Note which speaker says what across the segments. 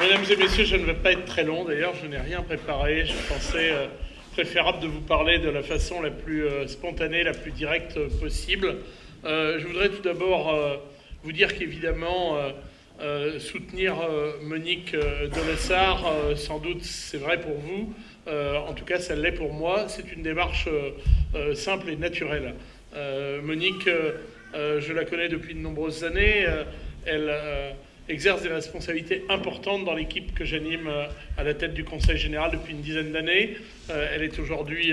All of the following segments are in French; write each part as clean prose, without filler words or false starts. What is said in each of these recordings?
Speaker 1: Mesdames et messieurs, je ne vais pas être très long. D'ailleurs, je n'ai rien préparé. Je pensais préférable de vous parler de la façon la plus spontanée, la plus directe possible. Je voudrais tout d'abord vous dire qu'évidemment, soutenir Monique de Lessard, sans doute c'est vrai pour vous. En tout cas, ça l'est pour moi. C'est une démarche simple et naturelle. Monique, je la connais depuis de nombreuses années. Elle exerce des responsabilités importantes dans l'équipe que j'anime à la tête du Conseil général depuis une dizaine d'années. Elle est aujourd'hui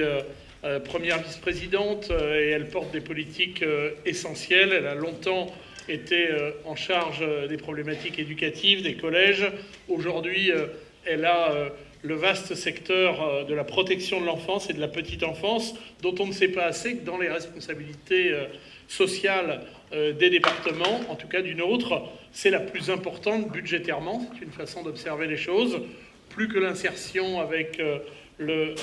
Speaker 1: première vice-présidente et elle porte des politiques essentielles. Elle a longtemps été en charge des problématiques éducatives, des collèges. Aujourd'hui, elle a le vaste secteur de la protection de l'enfance et de la petite enfance, dont on ne sait pas assez que dans les responsabilités sociales des départements, en tout cas d'une autre, c'est la plus importante budgétairement. C'est une façon d'observer les choses. Plus que l'insertion avec le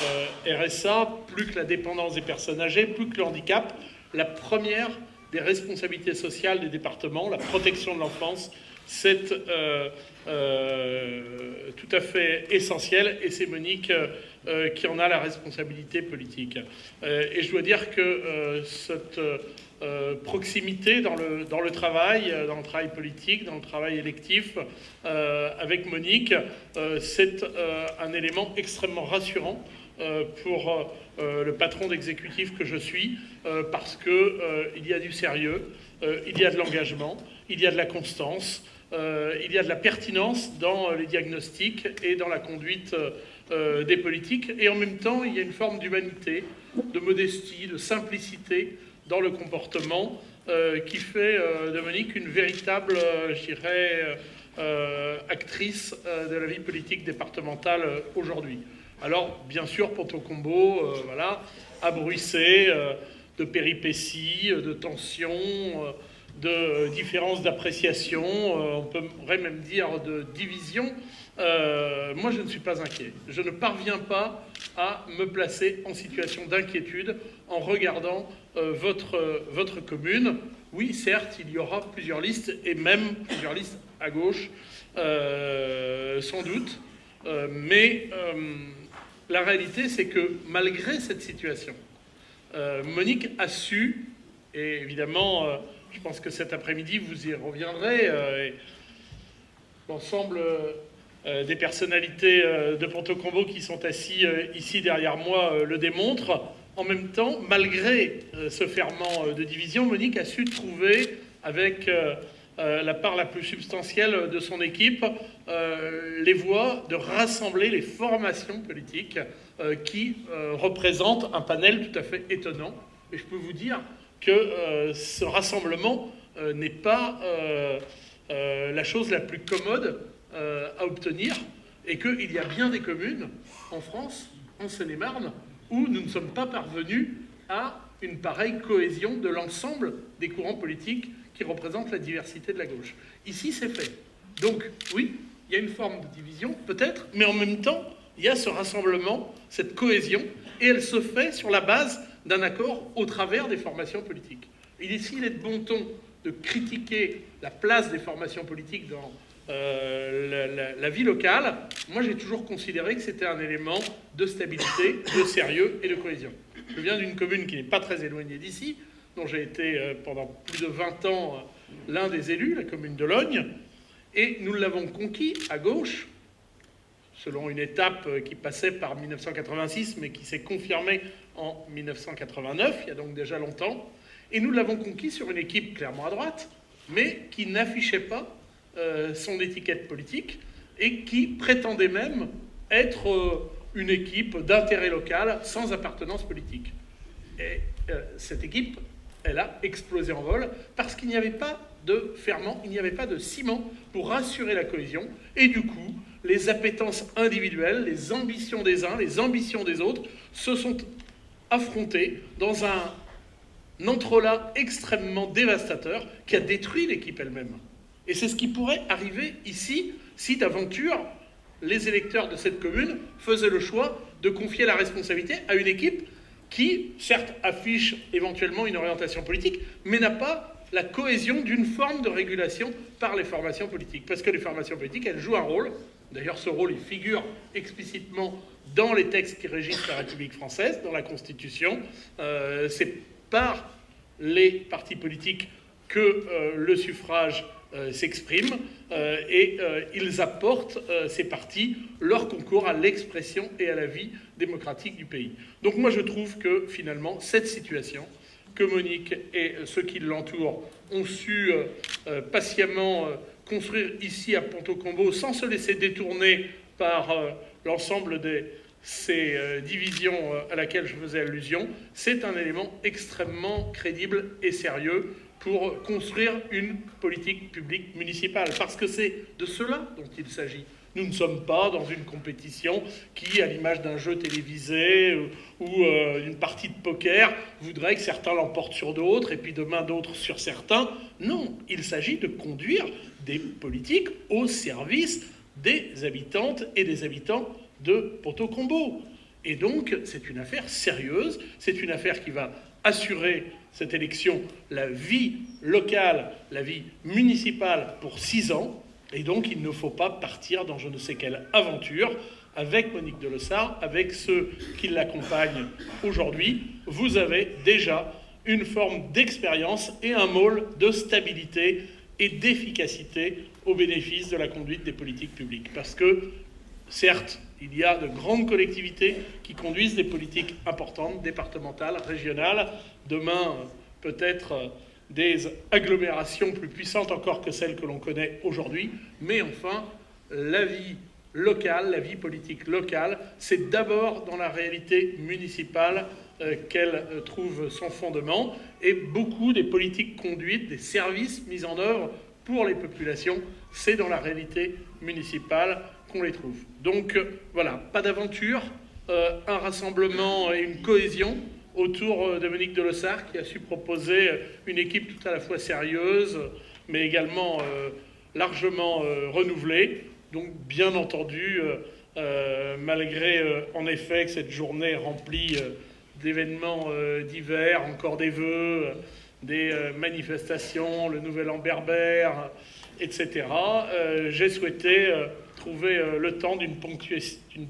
Speaker 1: RSA, plus que la dépendance des personnes âgées, plus que le handicap, la première des responsabilités sociales des départements, la protection de l'enfance, c'est tout à fait essentiel, et c'est Monique qui en a la responsabilité politique. Et je dois dire que cette proximité dans le travail politique, dans le travail électif, avec Monique, c'est un élément extrêmement rassurant pour le patron d'exécutif que je suis, parce qu'il y a du sérieux, il y a de l'engagement, il y a de la constance, il y a de la pertinence dans les diagnostics et dans la conduite des politiques, et en même temps il y a une forme d'humanité, de modestie, de simplicité dans le comportement qui fait de Monique une véritable, je dirais, actrice de la vie politique départementale aujourd'hui. Alors, bien sûr, Ponto-Combo, voilà, a bruissé de péripéties, de tensions, de différences d'appréciation, on pourrait même dire de division. Moi, je ne suis pas inquiet. Je ne parviens pas à me placer en situation d'inquiétude en regardant votre commune. Oui, certes, il y aura plusieurs listes, et même plusieurs listes à gauche, sans doute, mais la réalité, c'est que malgré cette situation, Monique a su, et évidemment, je pense que cet après-midi, vous y reviendrez, l'ensemble des personnalités de Ponto-Combo qui sont assis ici derrière moi le démontrent. En même temps, malgré ce ferment de division, Monique a su trouver, avec la part la plus substantielle de son équipe, les voies de rassembler les formations politiques qui représentent un panel tout à fait étonnant. Et je peux vous dire que ce rassemblement n'est pas la chose la plus commode à obtenir, et qu'il y a bien des communes en France, en Seine-et-Marne, où nous ne sommes pas parvenus à une pareille cohésion de l'ensemble des courants politiques qui représentent la diversité de la gauche. Ici, c'est fait. Donc, oui, il y a une forme de division, peut-être, mais en même temps, il y a ce rassemblement, cette cohésion, et elle se fait sur la base d'un accord au travers des formations politiques. Et ici, il est de bon ton de critiquer la place des formations politiques dans la vie locale. Moi, j'ai toujours considéré que c'était un élément de stabilité, de sérieux et de cohésion. Je viens d'une commune qui n'est pas très éloignée d'ici, dont j'ai été pendant plus de 20 ans l'un des élus, la commune de Logne, et nous l'avons conquis à gauche, selon une étape qui passait par 1986, mais qui s'est confirmée en 1989, il y a donc déjà longtemps, et nous l'avons conquis sur une équipe clairement à droite, mais qui n'affichait pas son étiquette politique, et qui prétendait même être une équipe d'intérêt local sans appartenance politique. Et cette équipe, elle a explosé en vol parce qu'il n'y avait pas de ferment, il n'y avait pas de ciment pour rassurer la cohésion, et du coup, les appétences individuelles, les ambitions des uns, les ambitions des autres se sont affrontées dans un entrelac extrêmement dévastateur qui a détruit l'équipe elle-même. Et c'est ce qui pourrait arriver ici si d'aventure les électeurs de cette commune faisaient le choix de confier la responsabilité à une équipe qui, certes, affiche éventuellement une orientation politique, mais n'a pas la cohésion d'une forme de régulation par les formations politiques. Parce que les formations politiques, elles jouent un rôle D'ailleurs, ce rôle, il figure explicitement dans les textes qui régissent la République française, dans la Constitution. C'est par les partis politiques que le suffrage s'exprime et ils apportent, ces partis, leur concours à l'expression et à la vie démocratique du pays. Donc moi je trouve que finalement cette situation que Monique et ceux qui l'entourent ont su patiemment construire ici à Ponteau-Combault sans se laisser détourner par l'ensemble de ces divisions à laquelle je faisais allusion, c'est un élément extrêmement crédible et sérieux pour construire une politique publique municipale. Parce que c'est de cela dont il s'agit. Nous ne sommes pas dans une compétition qui, à l'image d'un jeu télévisé ou d'une partie de poker, voudrait que certains l'emportent sur d'autres et puis demain d'autres sur certains. Non, il s'agit de conduire des politiques au service des habitantes et des habitants de Ponteau-Combault. Et donc, c'est une affaire sérieuse, c'est une affaire qui va assurer cette élection, la vie locale, la vie municipale pour 6 ans. Et donc, il ne faut pas partir dans je ne sais quelle aventure avec Monique de Lessard, avec ceux qui l'accompagnent aujourd'hui. Vous avez déjà une forme d'expérience et un môle de stabilité et d'efficacité au bénéfice de la conduite des politiques publiques. Parce que, certes, il y a de grandes collectivités qui conduisent des politiques importantes, départementales, régionales. Demain, peut-être des agglomérations plus puissantes encore que celles que l'on connaît aujourd'hui. Mais enfin, la vie locale, la vie politique locale, c'est d'abord dans la réalité municipale qu'elle trouve son fondement. Et beaucoup des politiques conduites, des services mis en œuvre pour les populations, c'est dans la réalité municipale qu'on les trouve. Donc voilà, pas d'aventure, un rassemblement et une cohésion autour de Monique de Lessard qui a su proposer une équipe tout à la fois sérieuse mais également largement renouvelée. Donc bien entendu, malgré en effet que cette journée remplie d'événements divers, encore des vœux, des manifestations, le Nouvel An berbère, etc., j'ai souhaité trouver le temps d'une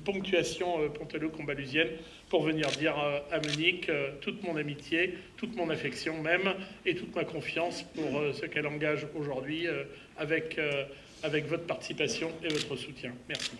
Speaker 1: ponctuation pontelot-combalusienne pour venir dire à Monique toute mon amitié, toute mon affection même, et toute ma confiance pour ce qu'elle engage aujourd'hui avec votre participation et votre soutien. Merci.